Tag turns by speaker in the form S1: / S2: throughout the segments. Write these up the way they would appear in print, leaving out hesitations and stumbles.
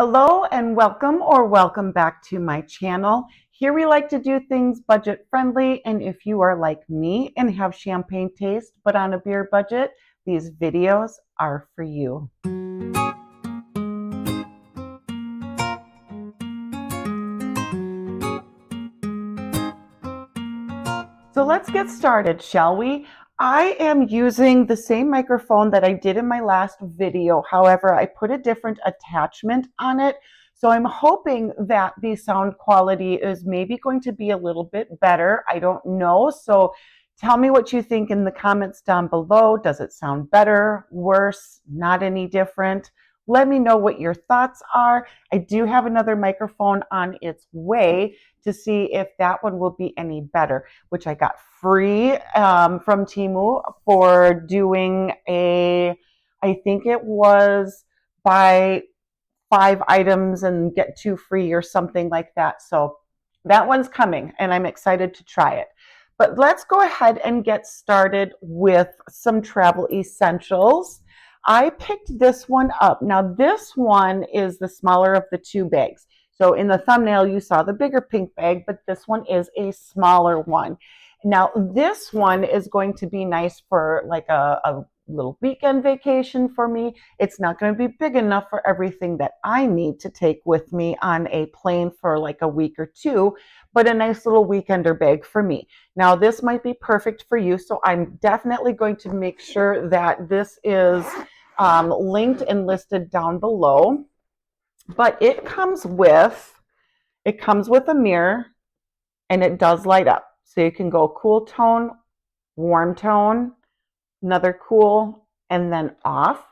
S1: Hello and welcome back to my channel. Here we like to do things budget friendly, and if you are like me and have champagne taste but on a beer budget, these videos are for you. So let's get started, shall we? I am using the same microphone that I did in my last video. However, I put a different attachment on it. So I'm hoping that the sound quality is maybe going to be a little bit better. I don't know. So tell me what you think in the comments down below. Does it sound better, worse, not any different? Let me know what your thoughts are. I do have another microphone on its way to see if that one will be any better, which I got free from Temu for doing I think it was buy 5 items and get 2 free or something like that. So that one's coming and I'm excited to try it. But let's go ahead and get started with some travel essentials. I picked this one up. Now this one is the smaller of the 2 bags. So in the thumbnail, you saw the bigger pink bag, but this one is a smaller one. Now this one is going to be nice for like a little weekend vacation for me. It's not going to be big enough for everything that I need to take with me on a plane for like a week or 2, but a nice little weekender bag for me. Now this might be perfect for you, so I'm definitely going to make sure that this is linked and listed down below. But it comes with a mirror, and it does light up. So you can go cool tone, warm tone, another cool, and then off.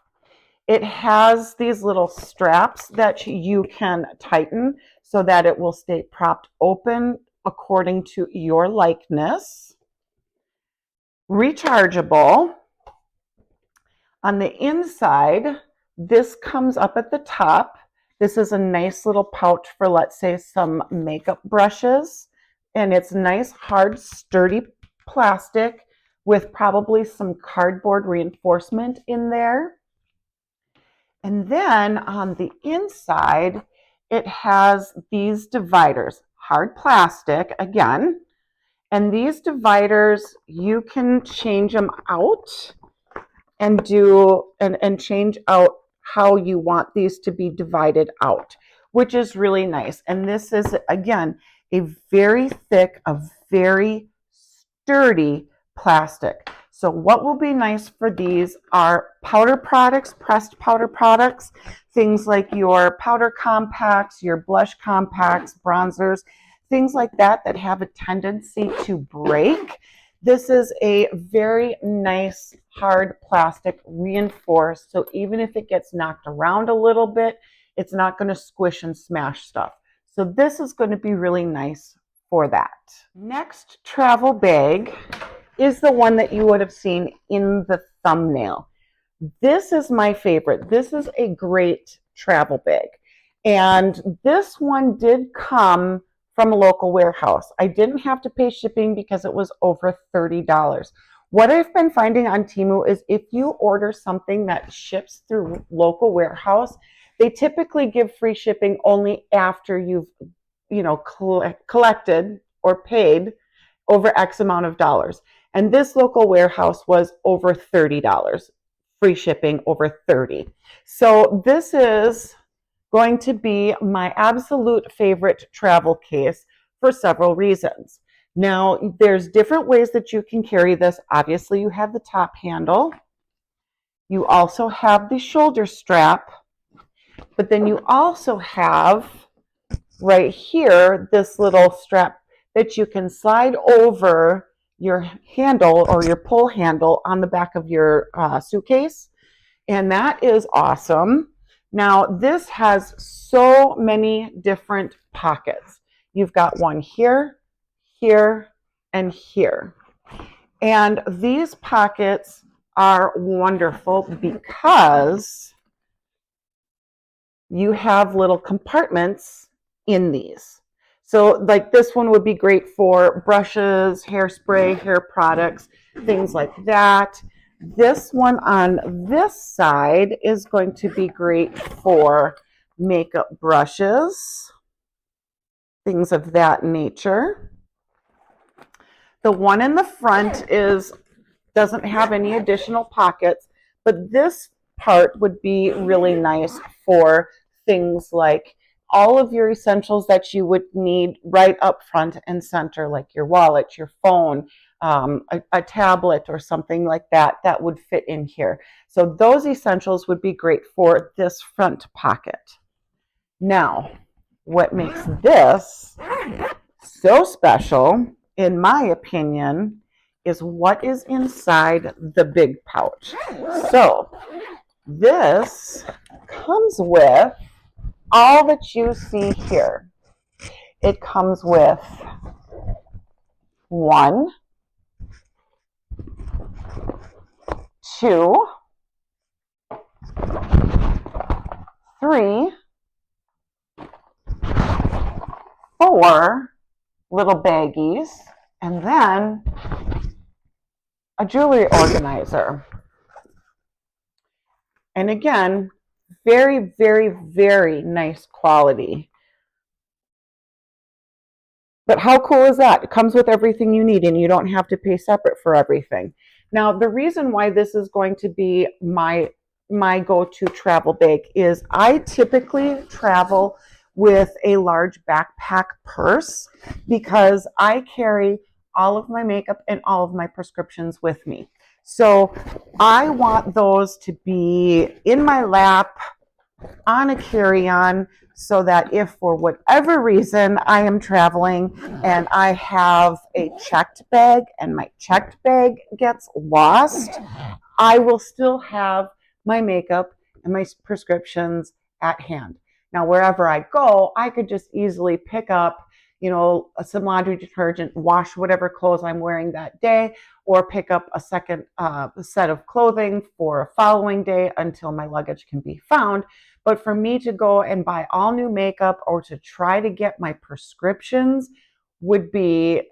S1: It has these little straps that you can tighten so that it will stay propped open according to your likeness. Rechargeable. On the inside, this comes up at the top. This is a nice little pouch for, let's say, some makeup brushes. And it's nice, hard, sturdy plastic with probably some cardboard reinforcement in there. And then on the inside, it has these dividers, hard plastic again. And these dividers, you can change them out and change out how you want these to be divided out, which is really nice. And this is, again, a very thick, a very sturdy plastic. So what will be nice for these are powder products, pressed powder products, things like your powder compacts, your blush compacts, bronzers, things like that that have a tendency to break. This is a very nice hard plastic, reinforced, so even if it gets knocked around a little bit, it's not going to squish and smash stuff. So this is going to be really nice for that. Next travel bag is the one that you would have seen in the thumbnail. This is my favorite. This is a great travel bag. And this one did come from a local warehouse. I didn't have to pay shipping because it was over $30. What I've been finding on Temu is if you order something that ships through local warehouse, they typically give free shipping only after you've, collected or paid over X amount of dollars. And this local warehouse was over $30, free shipping over $30. So this is going to be my absolute favorite travel case for several reasons. Now, there's different ways that you can carry this. Obviously, you have the top handle. You also have the shoulder strap, but then you also have right here this little strap that you can slide over your handle or your pull handle on the back of your suitcase, and that is awesome. Now, this has so many different pockets. You've got one here, here, and here. And these pockets are wonderful because you have little compartments in these. So like this one would be great for brushes, hairspray, hair products, things like that. This one on this side is going to be great for makeup brushes, things of that nature. The one in the front doesn't have any additional pockets, but this part would be really nice for things like all of your essentials that you would need right up front and center, like your wallet, your phone, a tablet or something like that, that would fit in here. So those essentials would be great for this front pocket. Now, what makes this so special, in my opinion, is what is inside the big pouch. So this comes with all that you see here. It comes with 1, 2, 3, 4 little baggies, and then a jewelry organizer. And again, very, very, very nice quality. But how cool is that? It comes with everything you need and you don't have to pay separate for everything. Now, the reason why this is going to be my go-to travel bag is I typically travel with a large backpack purse because I carry all of my makeup and all of my prescriptions with me. So I want those to be in my lap, on a carry-on, so that if for whatever reason I am traveling and I have a checked bag and my checked bag gets lost, I will still have my makeup and my prescriptions at hand. Now, wherever I go, I could just easily pick up, some laundry detergent, wash whatever clothes I'm wearing that day, or pick up a second set of clothing for a following day until my luggage can be found. But for me to go and buy all new makeup or to try to get my prescriptions would be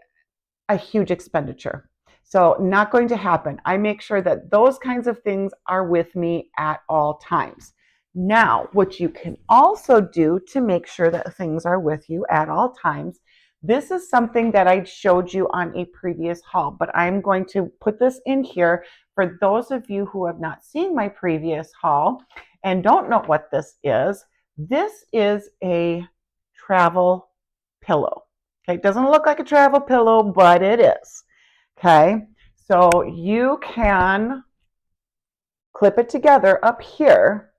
S1: a huge expenditure. So not going to happen. I make sure that those kinds of things are with me at all times. Now, what you can also do to make sure that things are with you at all times, this is something that I showed you on a previous haul, but I'm going to put this in here for those of you who have not seen my previous haul and don't know what this is. This is a travel pillow. Okay, it doesn't look like a travel pillow, but it is. Okay, so you can clip it together up here.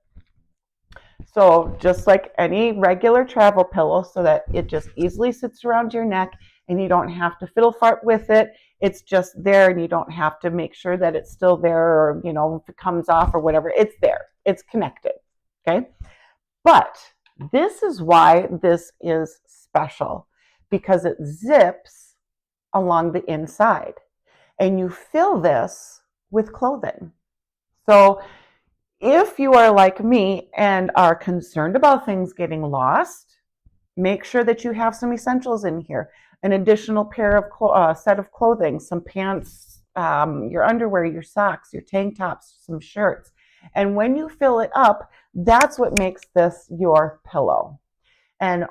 S1: So just like any regular travel pillow, so that it just easily sits around your neck and you don't have to fiddle fart with it. It's just there and you don't have to make sure that it's still there, or, if it comes off or whatever, it's there. It's connected, okay? But this is why this is special, because it zips along the inside and you fill this with clothing. So if you are like me and are concerned about things getting lost, make sure that you have some essentials in here. An additional pair of set of clothing, some pants, your underwear, your socks, your tank tops, some shirts. And when you fill it up, that's what makes this your pillow. And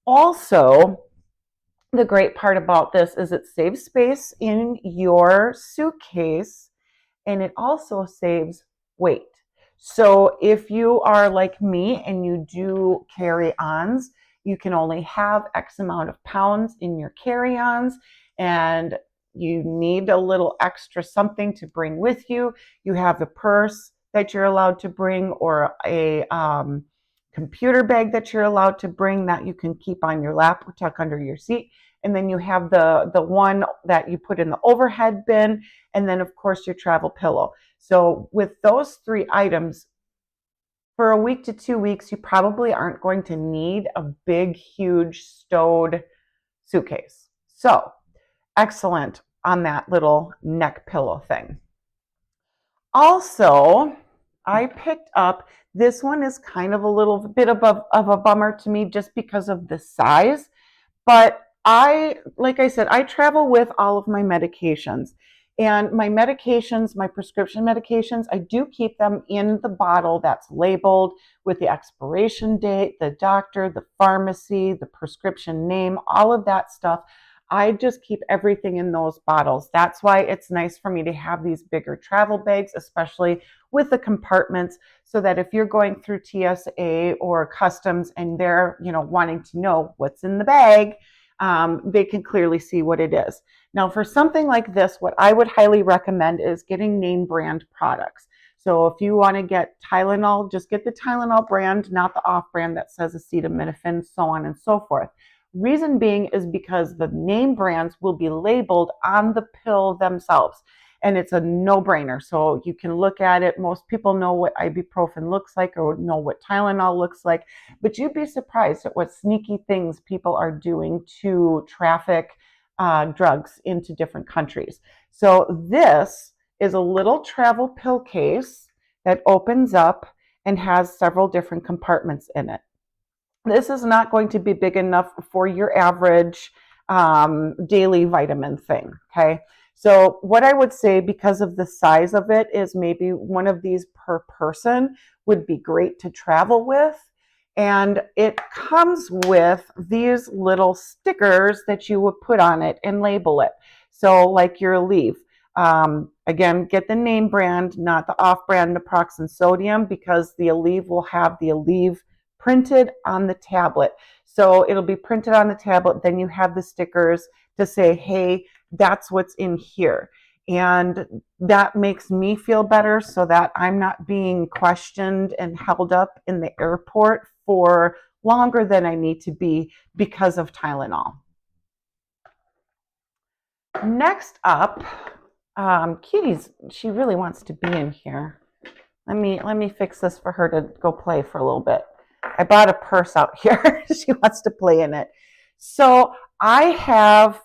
S1: also, the great part about this is it saves space in your suitcase, and it also saves weight. So if you are like me and you do carry-ons, you can only have X amount of pounds in your carry-ons, and you need a little extra something to bring with you. You have a purse that you're allowed to bring, or a computer bag that you're allowed to bring that you can keep on your lap or tuck under your seat. And then you have the one that you put in the overhead bin, and then of course your travel pillow. So with those 3 items, for a week to 2 weeks, you probably aren't going to need a big, huge stowed suitcase. So excellent on that little neck pillow thing. Also, I picked up, this one is kind of a little bit of a bummer to me just because of the size, but like I said, I travel with all of my medications. And my medications, my prescription medications, I do keep them in the bottle that's labeled with the expiration date, the doctor, the pharmacy, the prescription name, all of that stuff. I just keep everything in those bottles. That's why it's nice for me to have these bigger travel bags, especially with the compartments, so that if you're going through TSA or customs and they're, wanting to know what's in the bag, they can clearly see what it is. Now, for something like this, what I would highly recommend is getting name brand products. So if you want to get Tylenol, just get the Tylenol brand, not the off brand that says acetaminophen, so on and so forth. Reason being is because the name brands will be labeled on the pill themselves, and it's a no-brainer. So you can look at it. Most people know what ibuprofen looks like or know what Tylenol looks like, but you'd be surprised at what sneaky things people are doing to traffic drugs into different countries. So this is a little travel pill case that opens up and has several different compartments in it. This is not going to be big enough for your average daily vitamin thing, okay? So what I would say, because of the size of it, is maybe one of these per person would be great to travel with. And it comes with these little stickers that you would put on it and label it. So like your Aleve. Again, get the name brand, not the off-brand naproxen sodium, because the Aleve will have the Aleve printed on the tablet. So it'll be printed on the tablet. Then you have the stickers to say, hey, that's what's in here. And that makes me feel better, so that I'm not being questioned and held up in the airport for longer than I need to be because of Tylenol. Next up, Kitty's, she really wants to be in here. Let me fix this for her to go play for a little bit. I bought a purse out here. She wants to play in it. So I have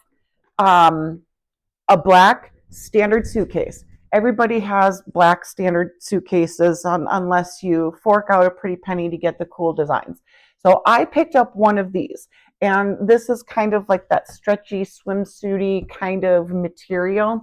S1: a black standard suitcase. Everybody has black standard suitcases unless you fork out a pretty penny to get the cool designs. So I picked up one of these, and this is kind of like that stretchy swimsuity kind of material,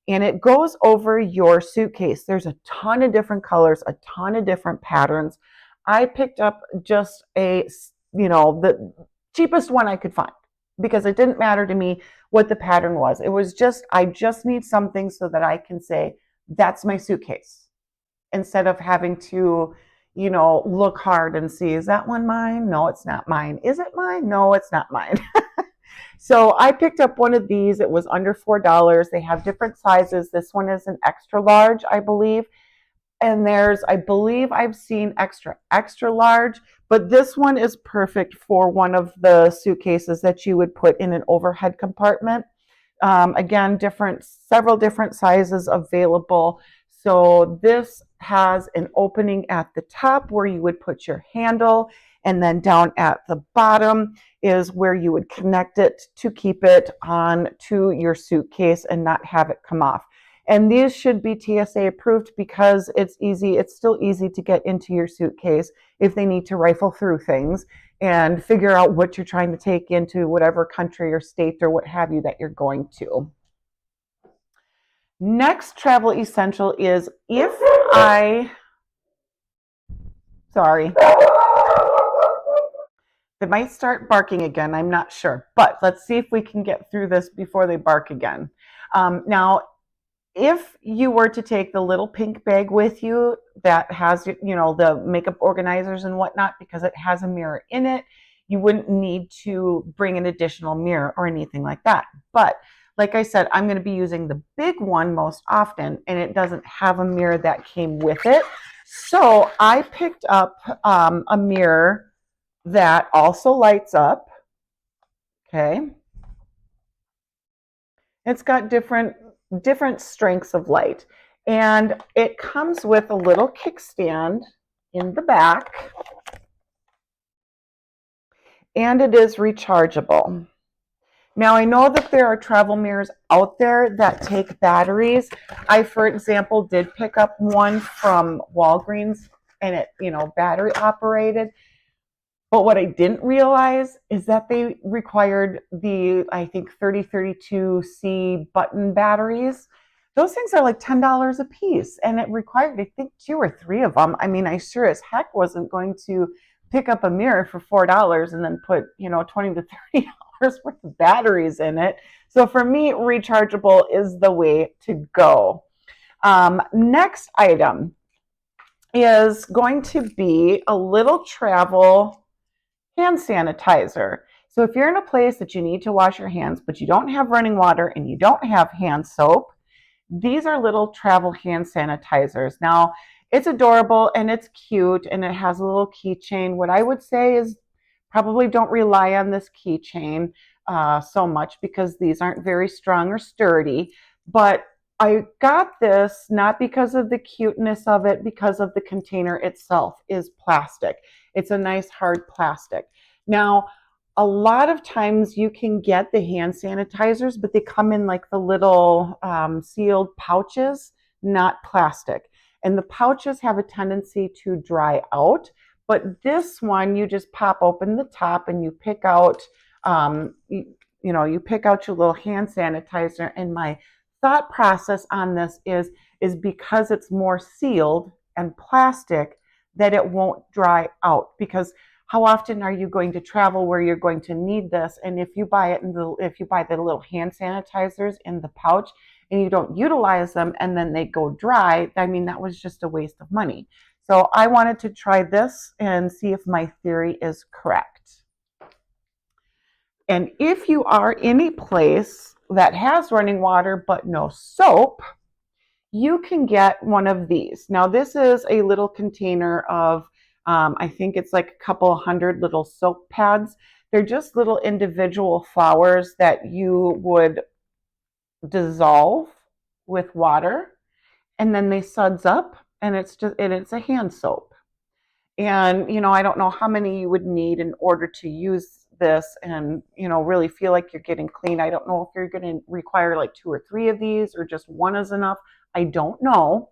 S1: and it goes over your suitcase. There's a ton of different colors, a ton of different patterns. I picked up just the cheapest one I could find, because it didn't matter to me what the pattern was. It was just, I just need something so that I can say, that's my suitcase, instead of having to, look hard and see, is that one mine? No, it's not mine. Is it mine? No, it's not mine. So I picked up one of these. It was under $4. They have different sizes. This one is an extra large, I believe. And I believe I've seen extra large, but this one is perfect for one of the suitcases that you would put in an overhead compartment. Again, several different sizes available. So this has an opening at the top where you would put your handle, and then down at the bottom is where you would connect it to keep it on to your suitcase and not have it come off. And these should be TSA approved, because it's still easy to get into your suitcase if they need to rifle through things and figure out what you're trying to take into whatever country or state or what have you that you're going to. Next travel essential is sorry. They might start barking again, I'm not sure, but let's see if we can get through this before they bark again. Now, if you were to take the little pink bag with you that has, the makeup organizers and whatnot, because it has a mirror in it, you wouldn't need to bring an additional mirror or anything like that. But like I said, I'm going to be using the big one most often, and it doesn't have a mirror that came with it. So I picked up a mirror that also lights up. Okay. It's got different strengths of light, and it comes with a little kickstand in the back, and it is rechargeable. Now, I know that there are travel mirrors out there that take batteries. I, for example, did pick up one from Walgreens, and it, battery operated. But what I didn't realize is that they required the, I think, 3032C button batteries, Those things are like $10 a piece, and it required, I think, 2 or 3 of them. I mean, I sure as heck wasn't going to pick up a mirror for $4 and then put, 20 to $30 worth of batteries in it. So for me, rechargeable is the way to go. Next item is going to be a little travel hand sanitizer. So if you're in a place that you need to wash your hands, but you don't have running water and you don't have hand soap, these are little travel hand sanitizers. Now, it's adorable and it's cute and it has a little keychain. What I would say is probably don't rely on this keychain so much because these aren't very strong or sturdy. But I got this not because of the cuteness of it, because of the container itself is plastic. It's a nice hard plastic. Now, a lot of times you can get the hand sanitizers, but they come in like the little sealed pouches, not plastic. And the pouches have a tendency to dry out. But this one, you just pop open the top and you pick out, you pick out your little hand sanitizer. And my thought process on this is because it's more sealed and plastic that it won't dry out. Because how often are you going to travel where you're going to need this? And if you buy the little hand sanitizers in the pouch and you don't utilize them and then they go dry, I mean, that was just a waste of money. So I wanted to try this and see if my theory is correct. And if you are in a place that has running water but no soap, you can get one of these. Now, this is a little container of I think it's like a couple hundred little soap pads. They're just little individual flowers that you would dissolve with water, and then they suds up, and it's a hand soap. And I don't know how many you would need in order to use this and really feel like you're getting clean. I don't know if you're going to require like 2 or 3 of these or just one is enough. I don't know.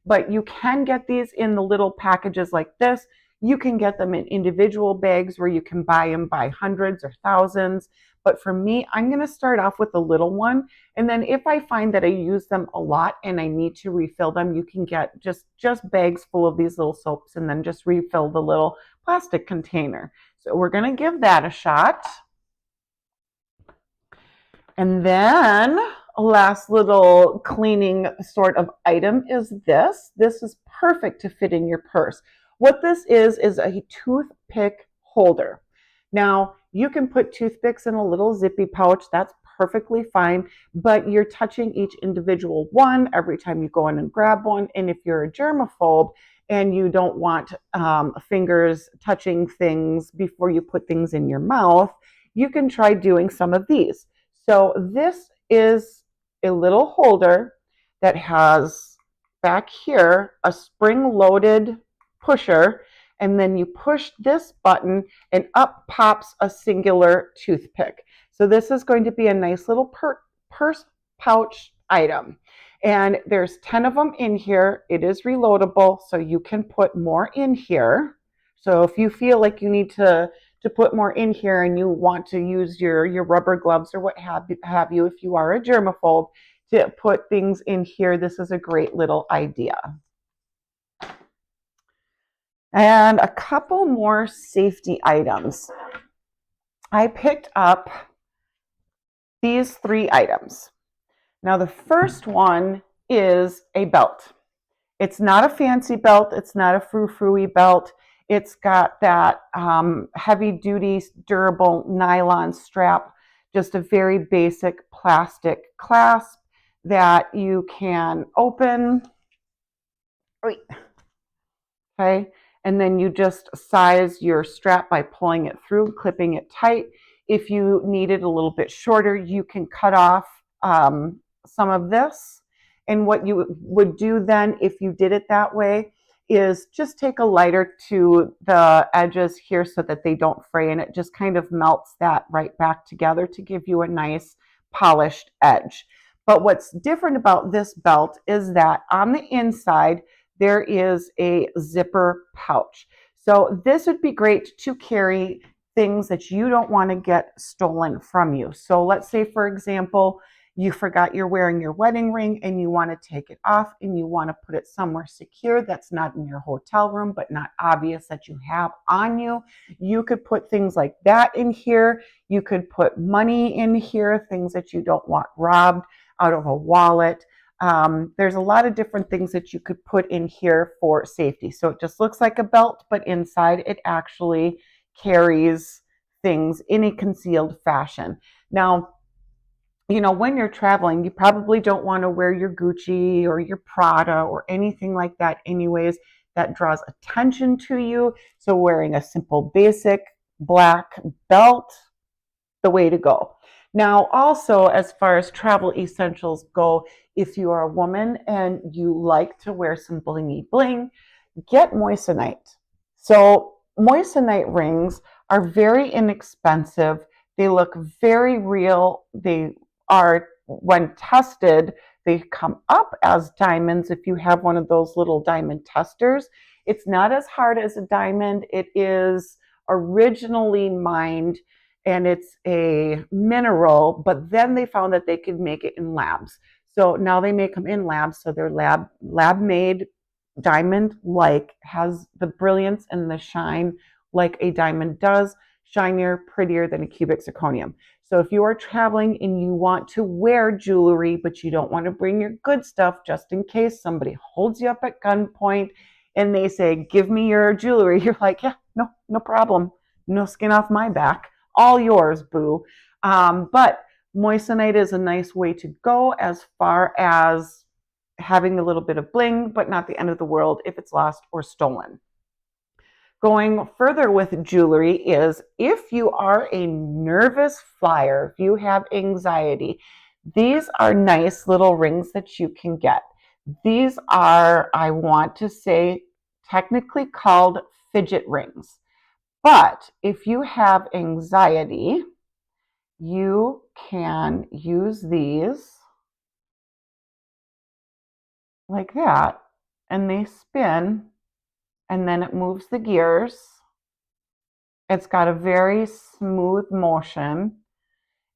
S1: But you can get these in the little packages like this. You can get them in individual bags where you can buy them by hundreds or thousands. But for me, I'm going to start off with a little one. And then if I find that I use them a lot and I need to refill them, you can get just bags full of these little soaps and then just refill the little plastic container. So we're going to give that a shot. And then a last little cleaning sort of item is this. This is perfect to fit in your purse. What this is a toothpick holder. Now, you can put toothpicks in a little zippy pouch. That's perfectly fine, but you're touching each individual one every time you go in and grab one. And if you're a germaphobe and you don't want fingers touching things before you put things in your mouth, you can try doing some of these. So this is a little holder that has back here a spring-loaded pusher, and then you push this button and up pops a singular toothpick. So this is going to be a nice little purse pouch item. And there's 10 of them in here. It is reloadable, so you can put more in here. So if you feel like you need to put more in here and you want to use your rubber gloves or what have you, if you are a germaphobe, to put things in here, this is a great little idea. And a couple more safety items. I picked up these 3 items. Now the first one is a belt. It's not a fancy belt. It's not a frou-frou-y belt. It's got that heavy-duty, durable nylon strap, just a very basic plastic clasp that you can open. Okay, and then you just size your strap by pulling it through, clipping it tight. If you need it a little bit shorter, you can cut off some of this. And what you would do then, if you did it that way, is just take a lighter to the edges here so that they don't fray, and it just kind of melts that right back together to give you a nice polished edge. But what's different about this belt is that on the inside, there is a zipper pouch. So this would be great to carry things that you don't want to get stolen from you. So let's say, for example, You forgot you're wearing your wedding ring and you want to take it off and you want to put it somewhere secure that's not in your hotel room but not obvious that you have on you. You could put things like that in here. You could put money in here, things that you don't want robbed out of a wallet. There's a lot of different things that you could put in here for safety. So it just looks like a belt, but inside it actually carries things in a concealed fashion. Now, when you're traveling, you probably don't want to wear your Gucci or your Prada or anything like that anyways. That draws attention to you. So wearing a simple basic black belt, the way to go. Now, also, as far as travel essentials go, if you are a woman and you like to wear some blingy bling, get moissanite. So moissanite rings are very inexpensive. They look very real. They are, when tested, they come up as diamonds if you have one of those little diamond testers. It's not as hard as a diamond. It is originally mined and it's a mineral, but then they found that they could make it in labs. So now they make them in labs. So they're lab made diamond like, has the brilliance and the shine like a diamond does, shinier, prettier than a cubic zirconium. So if you are traveling and you want to wear jewelry, but you don't want to bring your good stuff just in case somebody holds you up at gunpoint and they say, give me your jewelry, you're like, yeah, no problem. No skin off my back. All yours, boo. But moissanite is a nice way to go as far as having a little bit of bling, but not the end of the world if it's lost or stolen. Going further with jewelry is if you are a nervous flyer, if you have anxiety, these are nice little rings that you can get. These are, I want to say, technically called fidget rings. But if you have anxiety, you can use these like that, and they spin, and then it moves the gears. It's got a very smooth motion,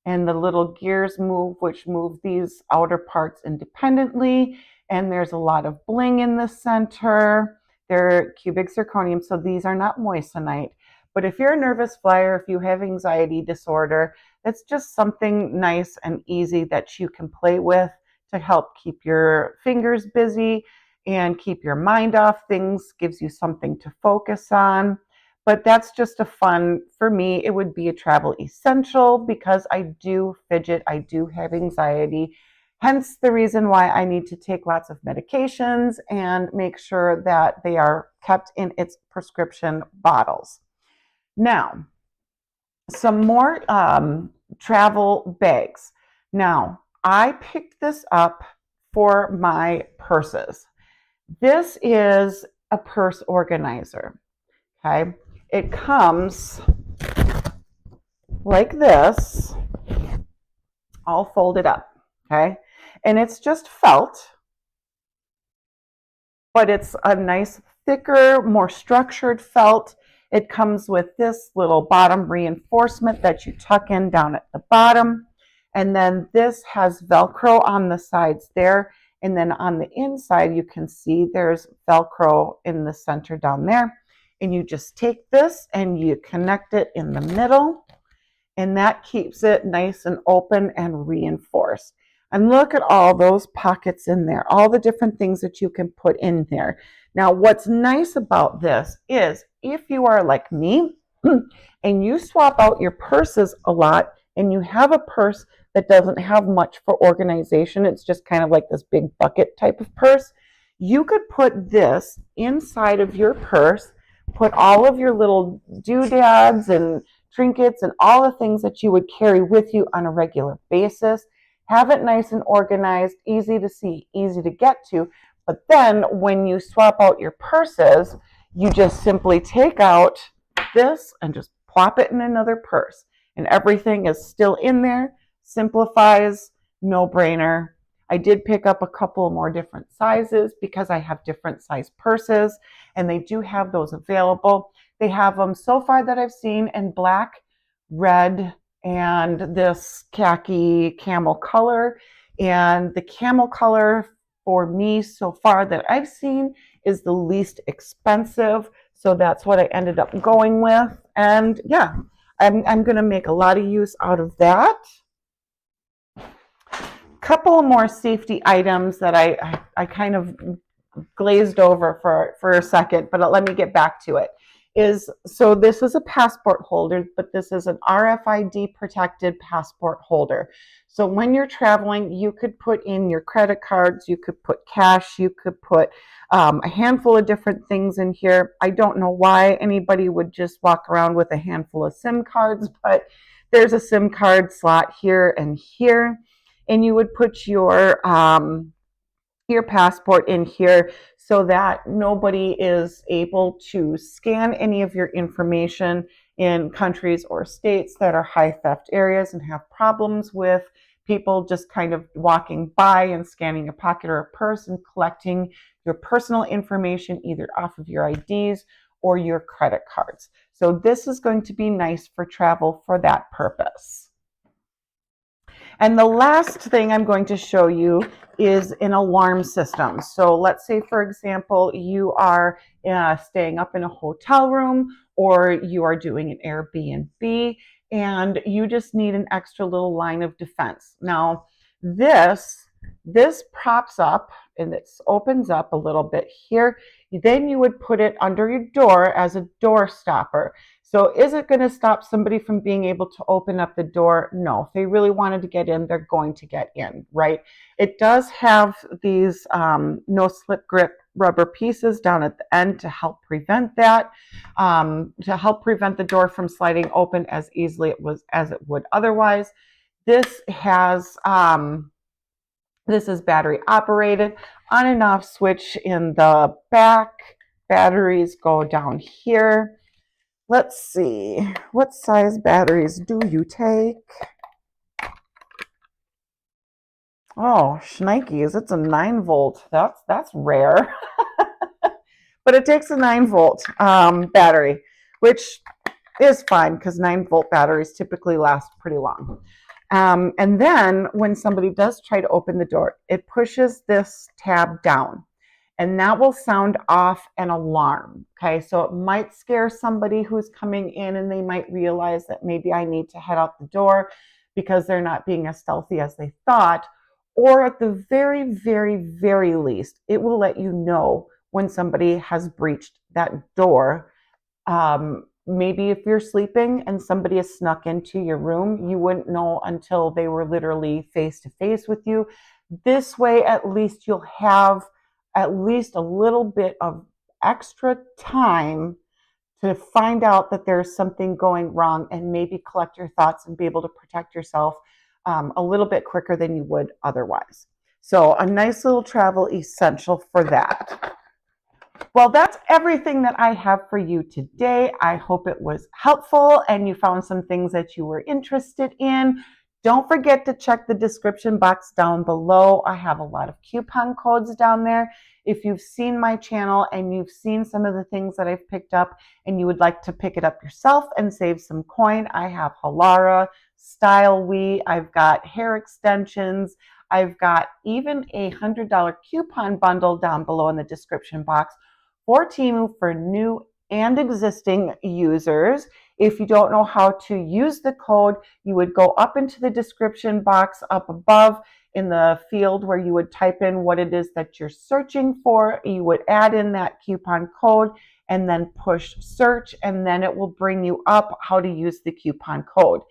S1: and the little gears move, which move these outer parts independently, and there's a lot of bling in the center. They're cubic zirconium, so these are not moissanite. But if you're a nervous flyer, if you have anxiety disorder, it's just something nice and easy that you can play with to help keep your fingers busy and keep your mind off things, gives you something to focus on. But that's just a fun, for me, it would be a travel essential because I do fidget, I do have anxiety. Hence the reason why I need to take lots of medications and make sure that they are kept in its prescription bottles. Now, some more travel bags. Now, I picked this up for my purses. This is a purse organizer, okay? It comes like this, all folded up, okay? And it's just felt, but it's a nice, thicker, more structured felt. It comes with this little bottom reinforcement that you tuck in down at the bottom. And then this has Velcro on the sides there. And then on the inside, you can see there's Velcro in the center down there. And you just take this and you connect it in the middle. And that keeps it nice and open and reinforced. And look at all those pockets in there, all the different things that you can put in there. Now, what's nice about this is if you are like me and you swap out your purses a lot and you have a purse that doesn't have much for organization, it's just kind of like this big bucket type of purse, you could put this inside of your purse, put all of your little doodads and trinkets and all the things that you would carry with you on a regular basis. Have it nice and organized, easy to see, easy to get to. But then when you swap out your purses, you just simply take out this and just plop it in another purse. And everything is still in there. Simplifies, no brainer. I did pick up a couple more different sizes because I have different size purses and they do have those available. They have them so far that I've seen in black, red, and this khaki camel color. And the camel color for me so far that I've seen is the least expensive. So that's what I ended up going with. And yeah, I'm going to make a lot of use out of that. Couple more safety items that I kind of glazed over for a second, but let me get back to it. So this is a passport holder, but this is an RFID protected passport holder. So when you're traveling, you could put in your credit cards, you could put cash, you could put a handful of different things in here. I don't know why anybody would just walk around with a handful of SIM cards, but there's a SIM card slot here and here. And you would put your passport in here so that nobody is able to scan any of your information in countries or states that are high theft areas and have problems with people just kind of walking by and scanning a pocket or a purse and collecting your personal information either off of your IDs or your credit cards. So this is going to be nice for travel for that purpose. And the last thing I'm going to show you is an alarm system. So let's say, for example, you are staying up in a hotel room or you are doing an Airbnb and you just need an extra little line of defense. Now, this props up and it opens up a little bit here. Then you would put it under your door as a door stopper. So is it going to stop somebody from being able to open up the door? No. If they really wanted to get in, they're going to get in, right? It does have these no slip grip rubber pieces down at the end to help prevent that, to help prevent the door from sliding open as easily as it would otherwise. This is battery operated, on and off switch in the back. Batteries go down here. Let's see, what size batteries do you take? Oh, shnikes, it's a 9-volt. That's rare. But it takes a 9-volt battery, which is fine because 9-volt batteries typically last pretty long. And then when somebody does try to open the door, it pushes this tab down. And that will sound off an alarm, okay? So it might scare somebody who's coming in and they might realize that maybe I need to head out the door because they're not being as stealthy as they thought. Or at the very, very, very least, it will let you know when somebody has breached that door. Maybe if you're sleeping and somebody has snuck into your room, you wouldn't know until they were literally face to face with you. This way, at least you'll have at least a little bit of extra time to find out that there's something going wrong and maybe collect your thoughts and be able to protect yourself a little bit quicker than you would otherwise. So a nice little travel essential for that. Well, that's everything that I have for you today. I hope it was helpful and you found some things that you were interested in. Don't forget to check the description box down below. I have a lot of coupon codes down there. If you've seen my channel and you've seen some of the things that I've picked up and you would like to pick it up yourself and save some coin, I have Halara, StyleWe, I've got hair extensions, I've got even a $100 coupon bundle down below in the description box for Temu for new and existing users. If you don't know how to use the code, you would go up into the description box up above in the field where you would type in what it is that you're searching for. You would add in that coupon code and then push search, and then it will bring you up how to use the coupon code.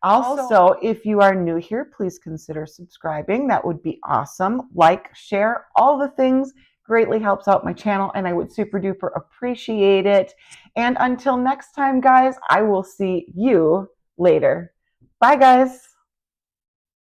S1: Also, if you are new here, please consider subscribing. That would be awesome. Like, share, all the things greatly helps out my channel, and I would super duper appreciate it. And until next time, guys, I will see you later. Bye, guys.